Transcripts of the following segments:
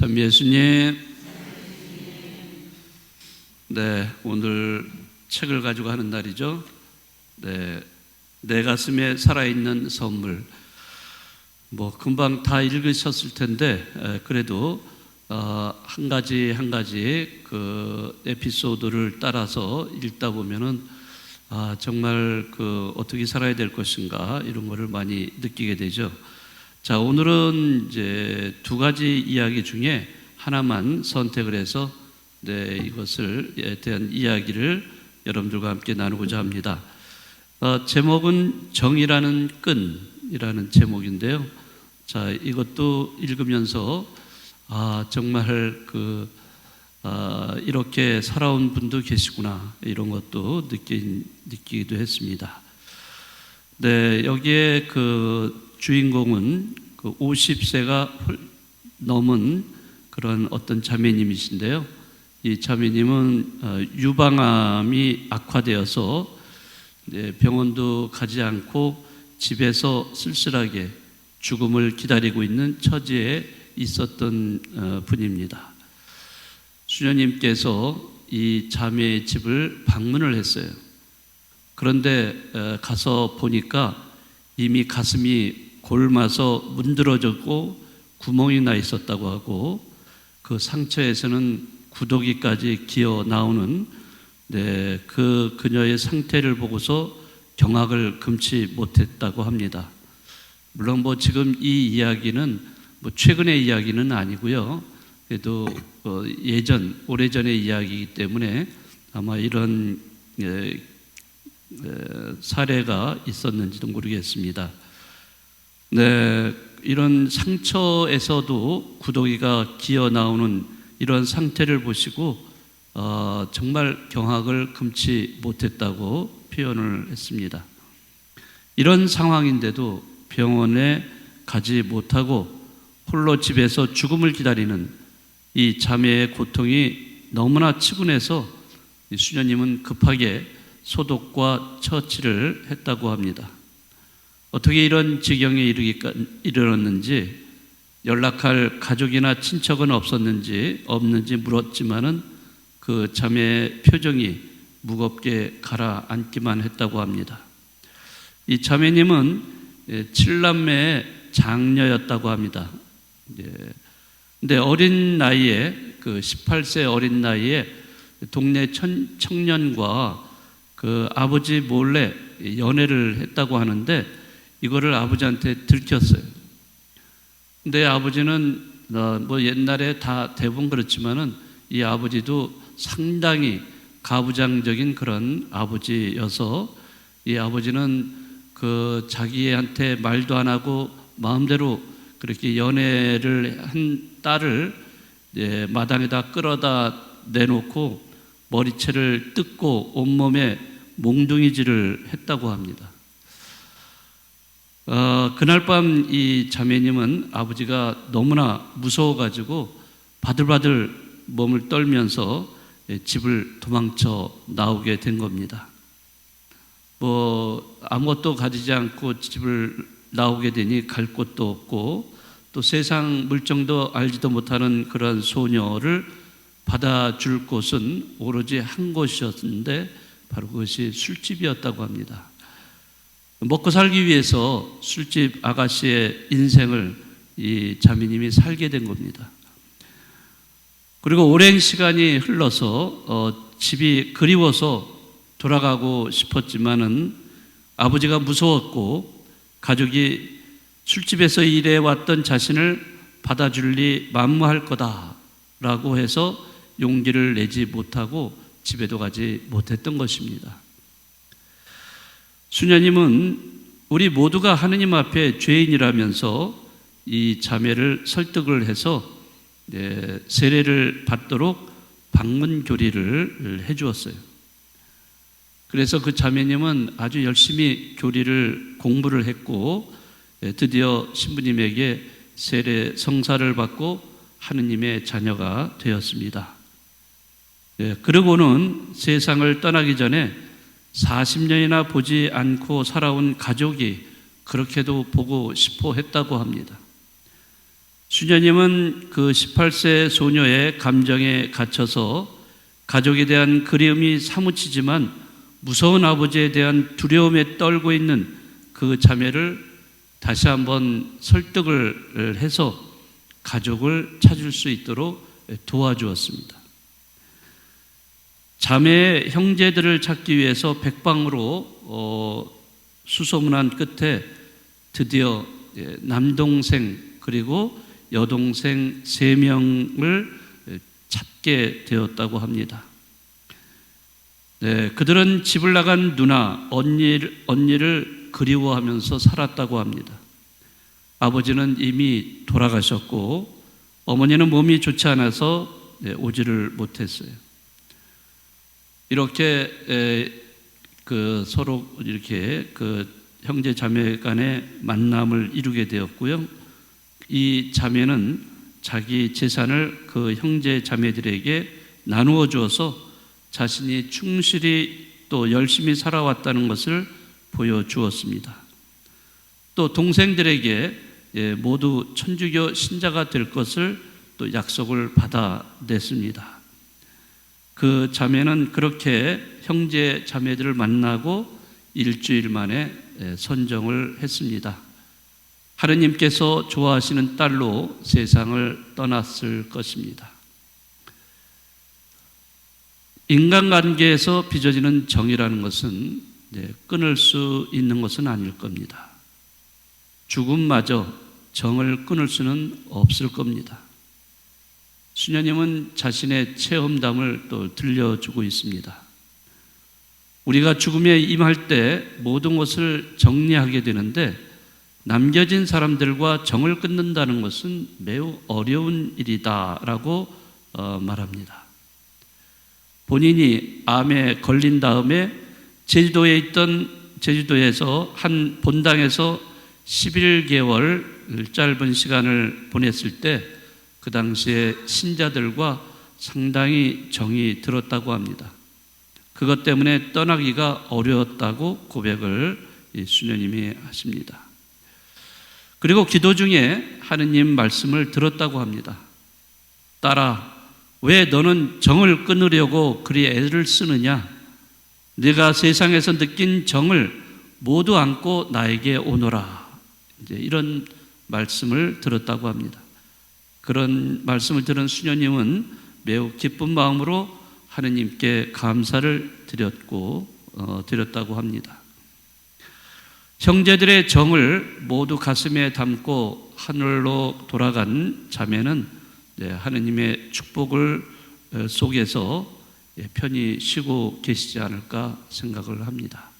참 예수님, 네, 오늘 책을 가지고 하는 날이죠. 네, 내 가슴에 살아있는 선물. 금방 다 읽으셨을 텐데, 그래도 한 가지 한 가지 그 에피소드를 따라서 읽다 보면은 정말 어떻게 살아야 될 것인가 이런 거를 많이 느끼게 되죠. 자, 오늘은 이제 두 가지 이야기 중에 하나만 선택을 해서 이것을 대한 이야기를 여러분들과 함께 나누고자 합니다. 제목은 정이라는 끈이라는 제목인데요. 자, 이것도 읽으면서 정말 이렇게 살아온 분도 계시구나 이런 것도 느끼기도 했습니다. 네, 여기에 주인공은 50세가 넘은 그런 어떤 자매님이신데요. 이 자매님은 유방암이 악화되어서 병원도 가지 않고 집에서 쓸쓸하게 죽음을 기다리고 있는 처지에 있었던 분입니다. 수녀님께서 이 자매의 집을 방문을 했어요. 그런데 가서 보니까 이미 가슴이 골마서 문드러졌고 구멍이 나 있었다고 하고 그 상처에서는 구더기까지 기어 나오는 그녀의 상태를 보고서 경악을 금치 못했다고 합니다. 물론 지금 이 이야기는 최근의 이야기는 아니고요. 그래도 오래전의 이야기이기 때문에 아마 이런 사례가 있었는지도 모르겠습니다. 네, 이런 상처에서도 구더기가 기어 나오는 이런 상태를 보시고 정말 경악을 금치 못했다고 표현을 했습니다. 이런 상황인데도 병원에 가지 못하고 홀로 집에서 죽음을 기다리는 이 자매의 고통이 너무나 치근해서 이 수녀님은 급하게 소독과 처치를 했다고 합니다. 어떻게 이런 지경에 이르렀는지 연락할 가족이나 친척은 없는지 물었지만은 그 자매의 표정이 무겁게 가라앉기만 했다고 합니다. 이 자매님은 7남매의 장녀였다고 합니다. 근데 어린 나이에 18세 어린 나이에 동네 청년과 아버지 몰래 연애를 했다고 하는데 이거를 아버지한테 들켰어요. 근데 아버지는 옛날에 다 대부분 그렇지만은 이 아버지도 상당히 가부장적인 그런 아버지여서 이 아버지는 자기한테 말도 안 하고 마음대로 그렇게 연애를 한 딸을 마당에다 끌어다 내놓고 머리채를 뜯고 온몸에 몽둥이질을 했다고 합니다. 그날 밤 이 자매님은 아버지가 너무나 무서워가지고 바들바들 몸을 떨면서 집을 도망쳐 나오게 된 겁니다. 아무것도 가지지 않고 집을 나오게 되니 갈 곳도 없고 또 세상 물정도 알지도 못하는 그런 소녀를 받아줄 곳은 오로지 한 곳이었는데 바로 그것이 술집이었다고 합니다. 먹고 살기 위해서 술집 아가씨의 인생을 이 자매님이 살게 된 겁니다. 그리고 오랜 시간이 흘러서 집이 그리워서 돌아가고 싶었지만은 아버지가 무서웠고 가족이 술집에서 일해왔던 자신을 받아줄 리 만무할 거다라고 해서 용기를 내지 못하고 집에도 가지 못했던 것입니다. 수녀님은 우리 모두가 하느님 앞에 죄인이라면서 이 자매를 설득을 해서 세례를 받도록 방문 교리를 해주었어요. 그래서 그 자매님은 아주 열심히 교리를 공부를 했고 드디어 신부님에게 세례 성사를 받고 하느님의 자녀가 되었습니다. 그러고는 세상을 떠나기 전에 40년이나 보지 않고 살아온 가족이 그렇게도 보고 싶어 했다고 합니다. 수녀님은 그 18세 소녀의 감정에 갇혀서 가족에 대한 그리움이 사무치지만 무서운 아버지에 대한 두려움에 떨고 있는 그 자매를 다시 한번 설득을 해서 가족을 찾을 수 있도록 도와주었습니다. 자매 형제들을 찾기 위해서 백방으로 수소문한 끝에 드디어 남동생 그리고 여동생 3명을 찾게 되었다고 합니다. 네, 그들은 집을 나간 누나, 언니를 그리워하면서 살았다고 합니다. 아버지는 이미 돌아가셨고 어머니는 몸이 좋지 않아서 오지를 못했어요. 이렇게 서로 이렇게 형제 자매 간의 만남을 이루게 되었고요. 이 자매는 자기 재산을 그 형제 자매들에게 나누어 주어서 자신이 충실히 또 열심히 살아왔다는 것을 보여주었습니다. 또 동생들에게 모두 천주교 신자가 될 것을 또 약속을 받아냈습니다. 그 자매는 그렇게 형제 자매들을 만나고 일주일 만에 선정을 했습니다. 하느님께서 좋아하시는 딸로 세상을 떠났을 것입니다. 인간관계에서 빚어지는 정이라는 것은 끊을 수 있는 것은 아닐 겁니다. 죽음마저 정을 끊을 수는 없을 겁니다. 수녀님은 자신의 체험담을 또 들려주고 있습니다. 우리가 죽음에 임할 때 모든 것을 정리하게 되는데 남겨진 사람들과 정을 끊는다는 것은 매우 어려운 일이다라고 말합니다. 본인이 암에 걸린 다음에 제주도에서 한 본당에서 11개월 짧은 시간을 보냈을 때 그 당시에 신자들과 상당히 정이 들었다고 합니다. 그것 때문에 떠나기가 어려웠다고 고백을 수녀님이 하십니다. 그리고 기도 중에 하느님 말씀을 들었다고 합니다. 딸아, 왜 너는 정을 끊으려고 그리 애를 쓰느냐? 네가 세상에서 느낀 정을 모두 안고 나에게 오너라. 이제 이런 말씀을 들었다고 합니다. 그런 말씀을 들은 수녀님은 매우 기쁜 마음으로 하느님께 감사를 드렸다고 합니다. 형제들의 정을 모두 가슴에 담고 하늘로 돌아간 자매는 하느님의 축복을 속에서 편히 쉬고 계시지 않을까 생각을 합니다.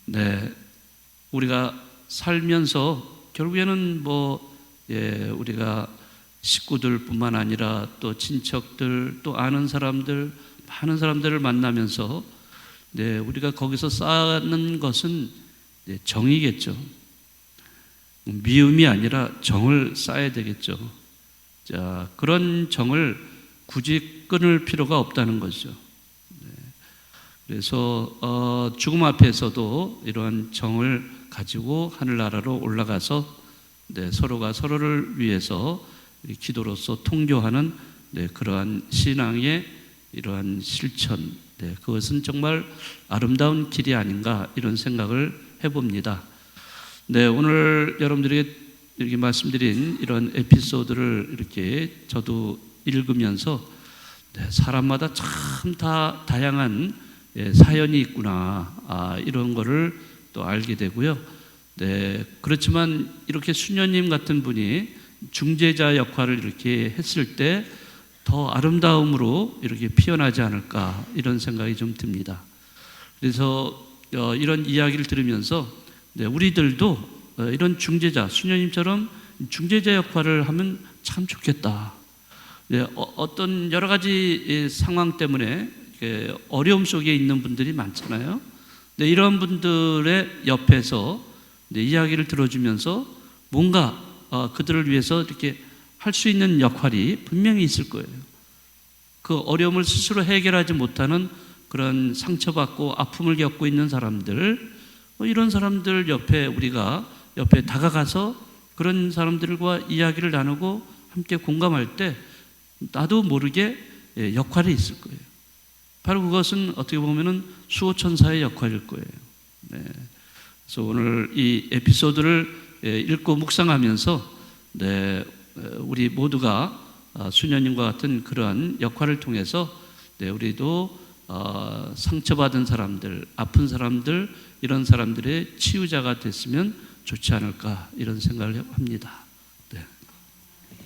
네, 우리가 살면서 결국에는 우리가 식구들뿐만 아니라 또 친척들, 또 아는 사람들, 많은 사람들을 만나면서 우리가 거기서 쌓는 것은 정이겠죠. 미움이 아니라 정을 쌓아야 되겠죠. 자, 그런 정을 굳이 끊을 필요가 없다는 거죠. 그래서 죽음 앞에서도 이러한 정을 가지고 하늘나라로 올라가서 서로가 서로를 위해서 기도로서 통교하는 그러한 신앙의 이러한 실천, 그것은 정말 아름다운 길이 아닌가 이런 생각을 해봅니다. 오늘 여러분들에게 이렇게 말씀드린 이런 에피소드를 이렇게 저도 읽으면서 사람마다 참 다 다양한 사연이 있구나, 이런 거를 또 알게 되고요. 그렇지만 이렇게 수녀님 같은 분이 중재자 역할을 이렇게 했을 때 더 아름다움으로 이렇게 피어나지 않을까 이런 생각이 좀 듭니다. 그래서 이런 이야기를 들으면서 우리들도 이런 중재자, 수녀님처럼 중재자 역할을 하면 참 좋겠다. 어떤 여러 가지 상황 때문에 어려움 속에 있는 분들이 많잖아요. 이런 분들의 옆에서 이야기를 들어주면서 뭔가 그들을 위해서 이렇게 할 수 있는 역할이 분명히 있을 거예요. 그 어려움을 스스로 해결하지 못하는 그런 상처받고 아픔을 겪고 있는 사람들, 이런 사람들 우리가 옆에 다가가서 그런 사람들과 이야기를 나누고 함께 공감할 때 나도 모르게 역할이 있을 거예요. 바로 그것은 어떻게 보면은 수호천사의 역할일 거예요. 네. 그래서 오늘 이 에피소드를 읽고 묵상하면서 우리 모두가 수녀님과 같은 그러한 역할을 통해서 우리도 상처받은 사람들, 아픈 사람들, 이런 사람들의 치유자가 됐으면 좋지 않을까 이런 생각을 합니다.